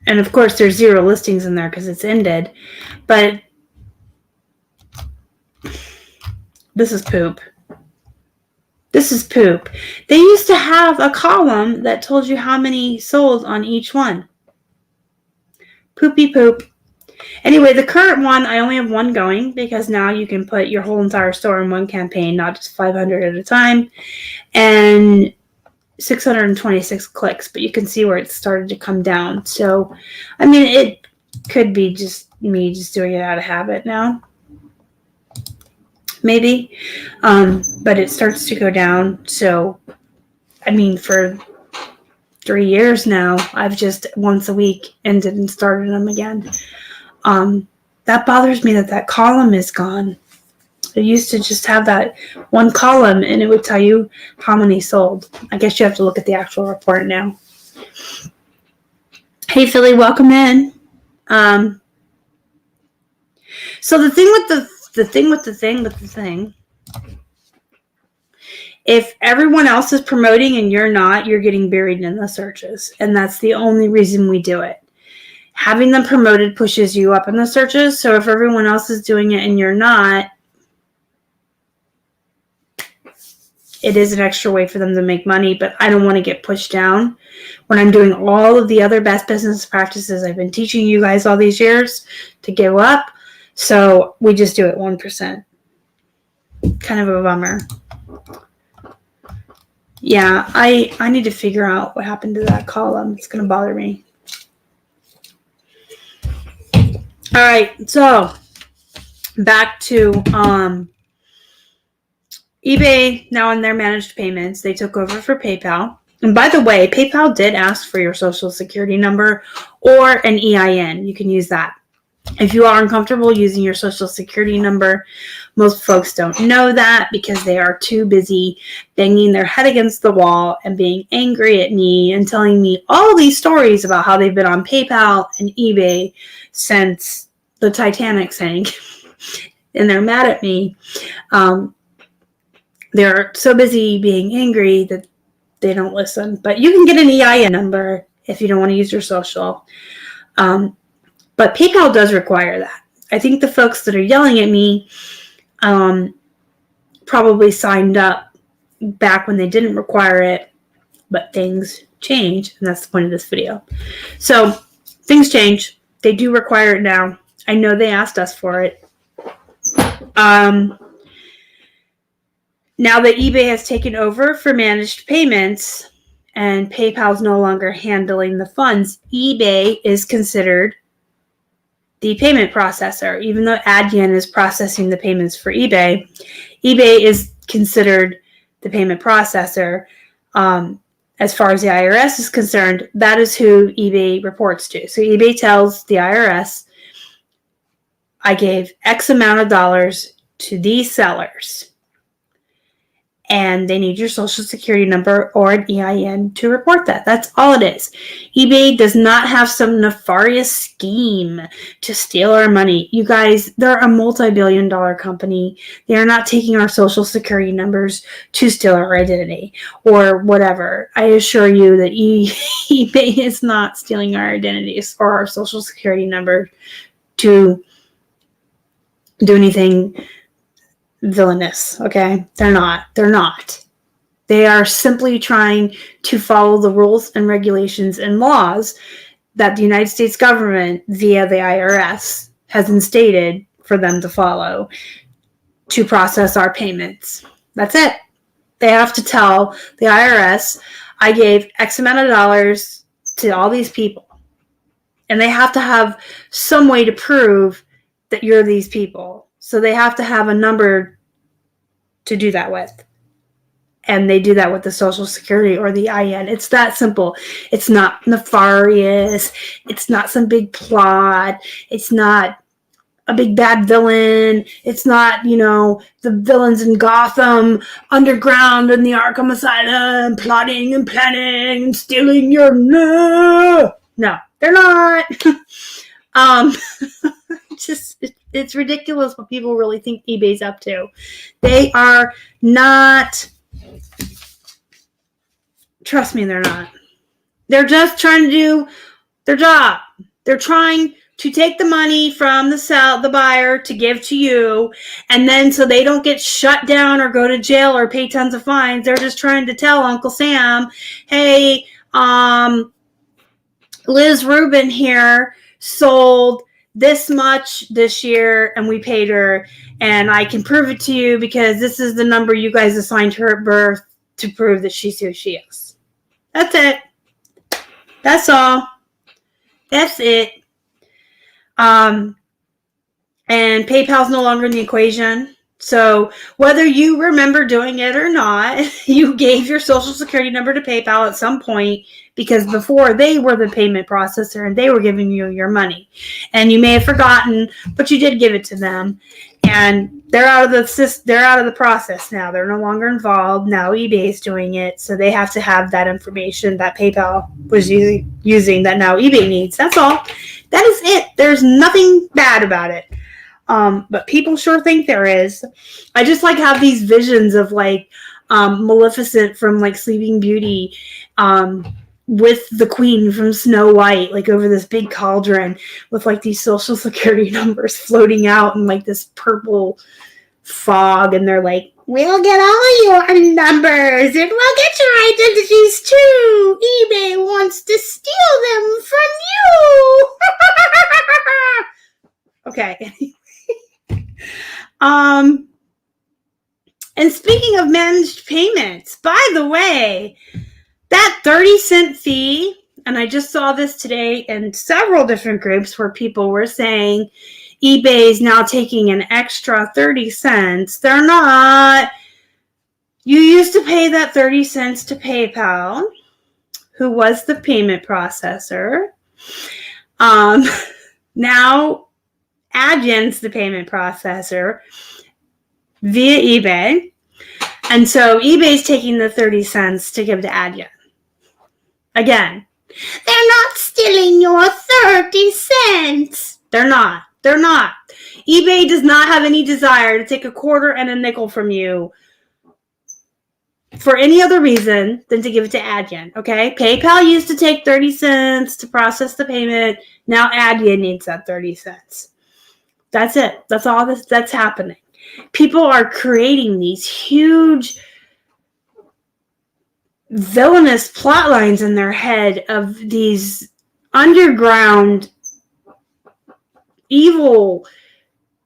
And of course, there's 0 listings in there because it's ended. But this is poop. This is poop. They used to have a column that told you how many sold on each one. Poopy poop. Anyway, the current one, I only have one going because now you can put your whole entire store in one campaign, not just 500 at a time. And 626 clicks, but you can see where it started to come down. So, I mean, it could be just me just doing it out of habit now. Maybe, but it starts to go down. So, I mean, for 3 years now, I've just once a week ended and started them again. That bothers me that column is gone. It used to just have that one column, and it would tell you how many sold. I guess you have to look at the actual report now. Hey, Philly, welcome in. So the thing with the thing, if everyone else is promoting and you're not, you're getting buried in the searches. And that's the only reason we do it. Having them promoted pushes you up in the searches. So if everyone else is doing it and you're not, it is an extra way for them to make money, but I don't want to get pushed down when I'm doing all of the other best business practices I've been teaching you guys all these years to give up. So we just do it 1%. Kind of a bummer. Yeah, I need to figure out what happened to that column. It's going to bother me. All right, so back to eBay now in their managed payments. They took over for PayPal. And by the way, PayPal did ask for your social security number or an EIN. You can use that. If you are uncomfortable using your social security number, most folks don't know that because they are too busy banging their head against the wall and being angry at me and telling me all these stories about how they've been on PayPal and eBay since the Titanic sank. And they're mad at me. They're they're so busy being angry that they don't listen. But you can get an EIN number if you don't want to use your social. But PayPal does require that. I think the folks that are yelling at me probably signed up back when they didn't require it, but things change, and that's the point of this video. So things change. They do require it now. I know they asked us for it. Now that eBay has taken over for managed payments and PayPal's no longer handling the funds, eBay is considered the payment processor. Even though Adyen is processing the payments for eBay, eBay is considered the payment processor. As far as the IRS is concerned, that is who eBay reports to. So eBay tells the IRS, I gave X amount of dollars to these sellers, and they need your social security number or an EIN to report that. That's all it is. eBay does not have some nefarious scheme to steal our money. You guys, they're a multi-billion-dollar company. They are not taking our social security numbers to steal our identity or whatever. I assure you that eBay is not stealing our identities or our social security number to do anything villainous. Okay, they're not. They are simply trying to follow the rules and regulations and laws that the United States government via the IRS has instated for them to follow to process our payments. That's it. They have to tell the IRS, I gave X amount of dollars to all these people, and they have to have some way to prove that you're these people. So they have to have a number to do that with. And they do that with the Social Security or the EIN. It's that simple. It's not nefarious. It's not some big plot. It's not a big bad villain. It's not, the villains in Gotham underground in the Arkham Asylum plotting and planning and stealing your... No, they're not. It's ridiculous what people really think eBay's up to. They are not. Trust me, they're not. They're just trying to do their job. They're trying to take the money from the buyer to give to you, and then so they don't get shut down or go to jail or pay tons of fines. They're just trying to tell Uncle Sam, hey, Liz Rubin here sold this much this year and we paid her, and I can prove it to you because this is the number you guys assigned her at birth to prove that she's who she is. That's it. That's all. That's it. And PayPal's no longer in the equation. So whether you remember doing it or not, you gave your social security number to PayPal at some point, because before they were the payment processor and they were giving you your money. And you may have forgotten, but you did give it to them. And they're out of the process now. They're no longer involved. Now eBay is doing it. So they have to have that information that PayPal was using that now eBay needs. That's all. That is it. There's nothing bad about it. But people sure think there is. I just have these visions of Maleficent from Sleeping Beauty, with the queen from Snow White, over this big cauldron with these social security numbers floating out in this purple fog. And they're like, we'll get all your numbers and we'll get your identities too. eBay wants to steal them from you. Okay. And speaking of managed payments, by the way, that 30-cent fee, and I just saw this today in several different groups where people were saying eBay is now taking an extra 30 cents. They're not. You used to pay that 30 cents to PayPal, who was the payment processor. Now Adyen's the payment processor via eBay. And so eBay's taking the 30 cents to give to Adyen. Again, they're not stealing your 30 cents. They're not. eBay does not have any desire to take a quarter and a nickel from you for any other reason than to give it to Adyen, okay? PayPal used to take 30 cents to process the payment. Now Adyen needs that 30 cents. That's it. That's all that's happening. People are creating these huge villainous plot lines in their head of these underground evil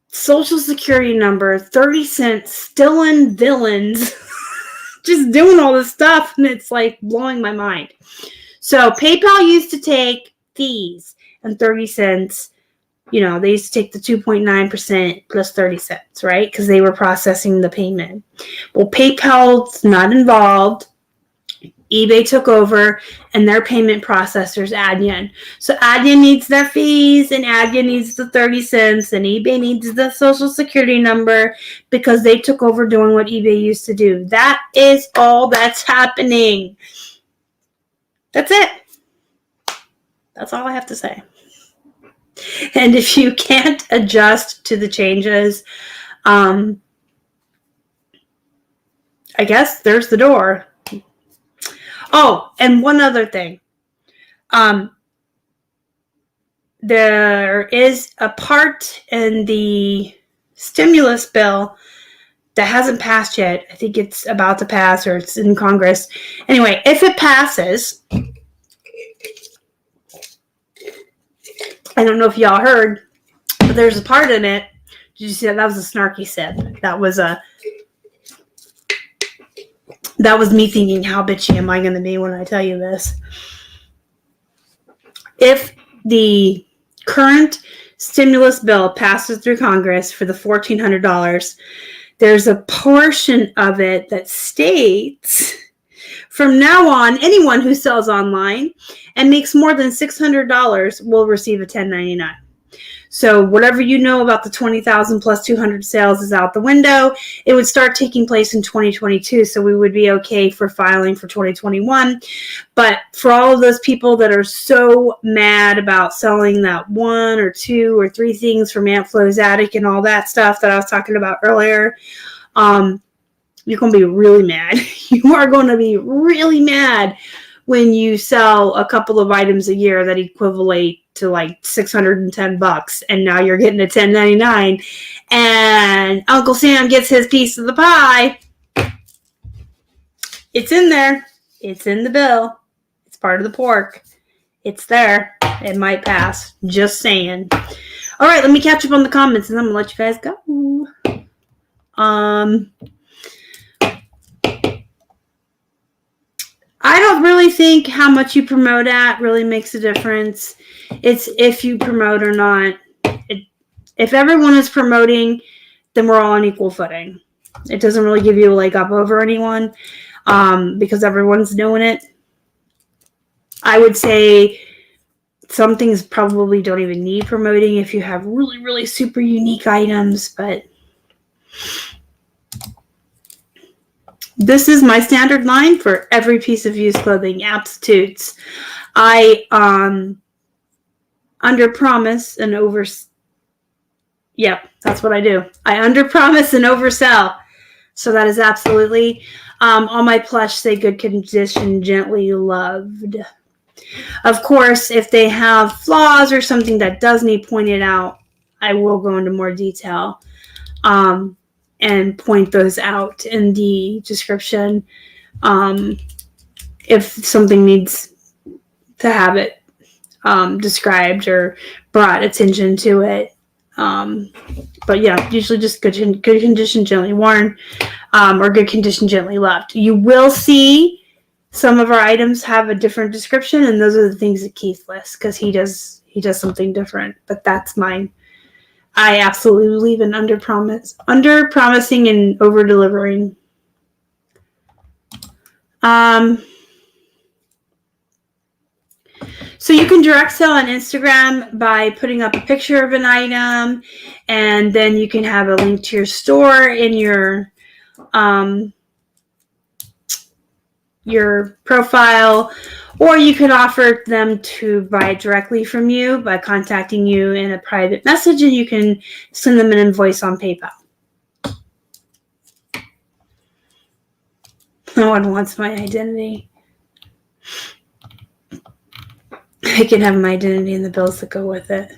social security number, 30 cents, stealing villains, just doing all this stuff, and it's like blowing my mind. So PayPal used to take fees and 30 cents. You know, they used to take the 2.9% plus 30 cents, right? Because they were processing the payment. Well, PayPal's not involved. eBay took over, and their payment processors, Adyen. So Adyen needs their fees, and Adyen needs the 30 cents, and eBay needs the social security number because they took over doing what eBay used to do. That is all that's happening. That's it. That's all I have to say. And if you can't adjust to the changes, I guess there's the door. Oh, and one other thing. There is a part in the stimulus bill that hasn't passed yet. I think it's about to pass, or it's in Congress. Anyway, if it passes, I don't know if y'all heard, but there's a part in it. Did you see that? That was a snarky sip. That was me thinking, how bitchy am I going to be when I tell you this? If the current stimulus bill passes through Congress for the $1,400, there's a portion of it that states, from now on, anyone who sells online and makes more than $600 will receive a 1099. So whatever you know about the 20,000 plus 200 sales is out the window. It would start taking place in 2022, so we would be okay for filing for 2021. But for all of those people that are so mad about selling that 1 or 2 or 3 things from Aunt Flo's attic and all that stuff that I was talking about earlier, you're going to be really mad. You are going to be really mad when you sell a couple of items a year that equivalent to like $610, and now you're getting a $10.99, and Uncle Sam gets his piece of the pie. It's in there. It's in the bill. It's part of the pork. It's there. It might pass. Just saying. All right, let me catch up on the comments, and I'm gonna let you guys go. I don't really think how much you promote at really makes a difference. It's if you promote or not. If everyone is promoting, then we're all on equal footing. It doesn't really give you a leg up over anyone because everyone's doing it. I would say some things probably don't even need promoting if you have really, really super unique items, but this is my standard line for every piece of used clothing, absolutes. I under promise and over. Yep, that's what I do. I under promise and oversell. So that is absolutely. All my plush say good condition, gently loved. Of course, if they have flaws or something that does need pointed out, I will go into more detail. And point those out in the description if something needs to have it described or brought attention to it. But yeah, usually just good condition, gently worn, or good condition, gently loved. You will see some of our items have a different description, and those are the things that Keith lists because he does something different. But that's mine. I absolutely believe in under promising and over delivering. So you can direct sell on Instagram by putting up a picture of an item, and then you can have a link to your store in your profile, or you can offer them to buy it directly from you by contacting you in a private message, and you can send them an invoice on PayPal. No one wants my identity. I can have my identity and the bills that go with it.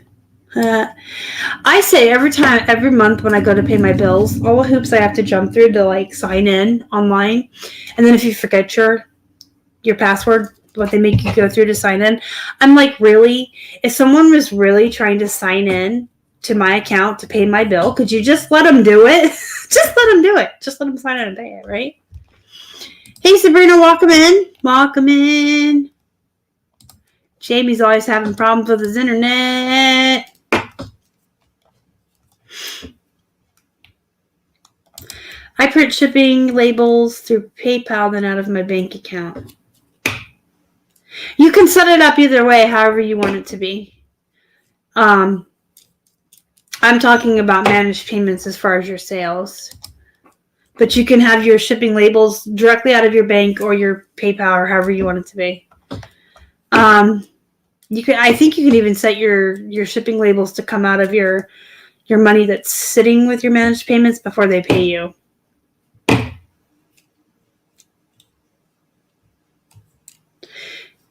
I say every month when I go to pay my bills, all the hoops I have to jump through to like sign in online, and then if you forget your password, what they make you go through to sign in, I'm like, really? If someone was really trying to sign in to my account to pay my bill, could you just let them do it? Just let them do it. Just let them sign in and pay it, right? Hey, Sabrina, welcome in. Welcome in. Jamie's always having problems with his internet. I print shipping labels through PayPal then out of my bank account. You can set it up either way, however you want it to be. I'm talking about managed payments as far as your sales. But you can have your shipping labels directly out of your bank or your PayPal or however you want it to be. I think you can even set your shipping labels to come out of your money that's sitting with your managed payments before they pay you.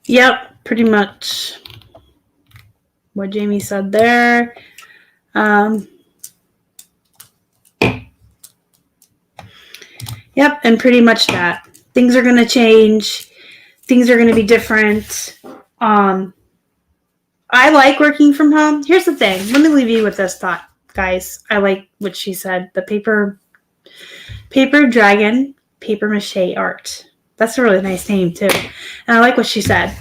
Yep, pretty much what Jamie said there. Yep, and pretty much that. Things are going to change. Things are going to be different. I like working from home. Here's the thing. Let me leave you with this thought, guys. I like what she said. The paper dragon, paper mache art. That's a really nice name, too. And I like what she said.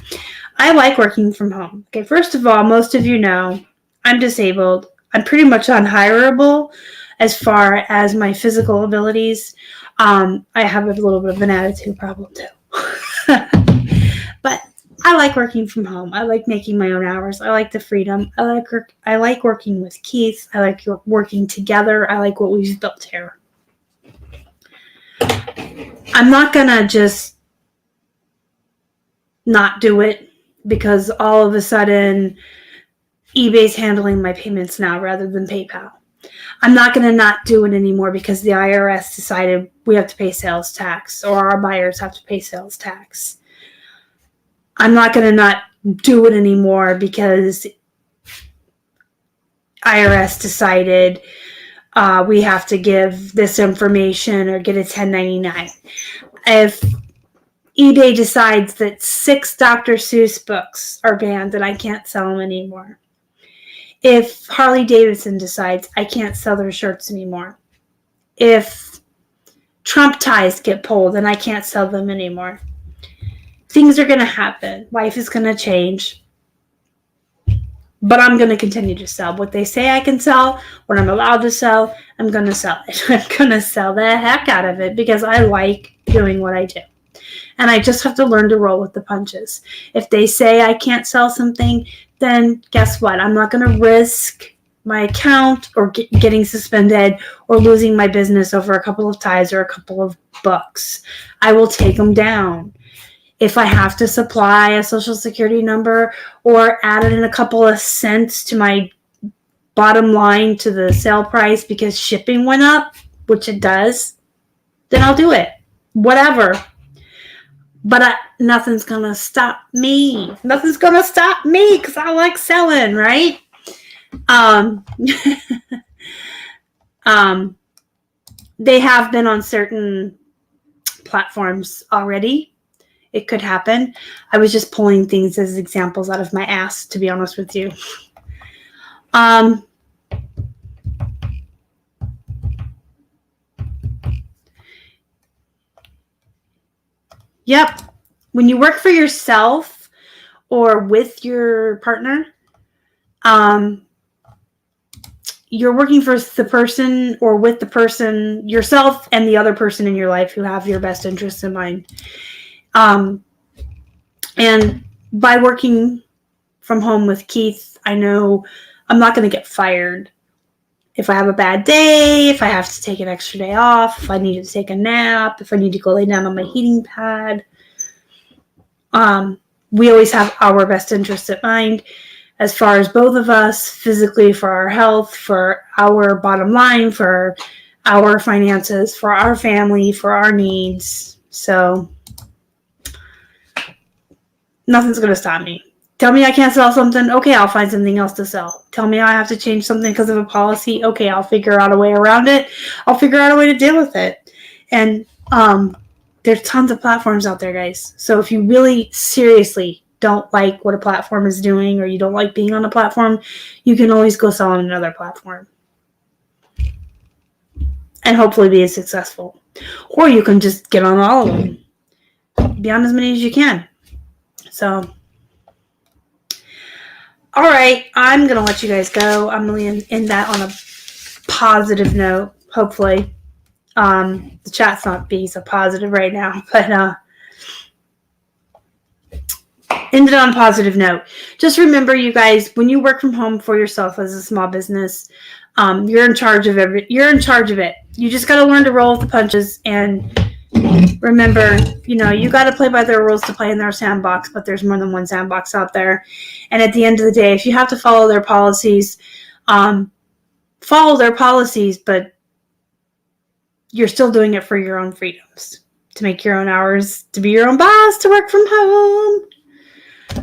I like working from home. Okay, first of all, most of you know I'm disabled. I'm pretty much unhireable as far as my physical abilities. I have a little bit of an attitude problem, too. But I like working from home. I like making my own hours. I like the freedom. I like working with Keith. I like working together. I like what we've built here. I'm not going to just not do it because all of a sudden eBay's handling my payments now rather than PayPal. I'm not going to not do it anymore because the IRS decided we have to pay sales tax or our buyers have to pay sales tax. I'm not going to not do it anymore because IRS decided we have to give this information or get a 1099. If eBay decides that 6 Dr. Seuss books are banned, then I can't sell them anymore. If Harley Davidson decides I can't sell their shirts anymore. If Trump ties get pulled, then I can't sell them anymore. Things are going to happen. Life is going to change. But I'm going to continue to sell. What they say I can sell, what I'm allowed to sell, I'm going to sell it. I'm going to sell the heck out of it because I like doing what I do. And I just have to learn to roll with the punches. If they say I can't sell something, then guess what? I'm not going to risk my account or getting suspended or losing my business over a couple of ties or a couple of books. I will take them down. If I have to supply a social security number or add in a couple of cents to my bottom line to the sale price because shipping went up, which it does, then I'll do it. Whatever. But nothing's going to stop me. Nothing's going to stop me because I like selling, right? They have been on certain platforms already. It could happen. I was just pulling things as examples out of my ass, to be honest with you. Yep. When you work for yourself or with your partner, you're working for the person or with the person, yourself and the other person in your life who have your best interests in mind. And by working from home with Keith, I know I'm not going to get fired. If I have a bad day, if I have to take an extra day off, if I need to take a nap, if I need to go lay down on my heating pad, we always have our best interests at mind as far as both of us, physically, for our health, for our bottom line, for our finances, for our family, for our needs, So nothing's going to stop me. Tell me I can't sell something. Okay, I'll find something else to sell. Tell me I have to change something because of a policy. Okay, I'll figure out a way around it. I'll figure out a way to deal with it. And there's tons of platforms out there, guys. So if you really seriously don't like what a platform is doing, or you don't like being on a platform, you can always go sell on another platform and hopefully be successful. Or you can just get on all of them. Be on as many as you can. So, all right, I'm going to let you guys go. I'm going to end that on a positive note, hopefully. The chat's not being so positive right now, but end it on a positive note. Just remember, you guys, when you work from home for yourself as a small business, you're in charge of You're in charge of it. You just got to learn to roll with the punches, and remember, you got to play by their rules to play in their sandbox, but there's more than one sandbox out there. And at the end of the day, if you have to follow their policies, but you're still doing it for your own freedoms, to make your own hours, to be your own boss, to work from home.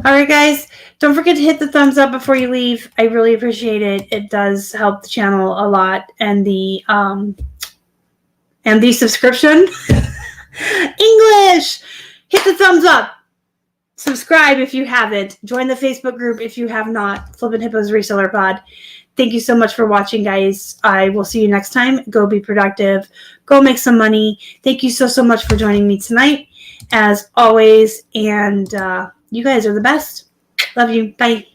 All right, guys, don't forget to hit the thumbs up before you leave. I really appreciate it. It does help the channel a lot. And the subscription. English! Hit the thumbs up. Subscribe if you haven't. Join the Facebook group if you have not. Flippin' Hippos Reseller Pod. Thank you so much for watching, guys. I will see you next time. Go be productive. Go make some money. Thank you so much for joining me tonight, as always. And you guys are the best. Love you. Bye.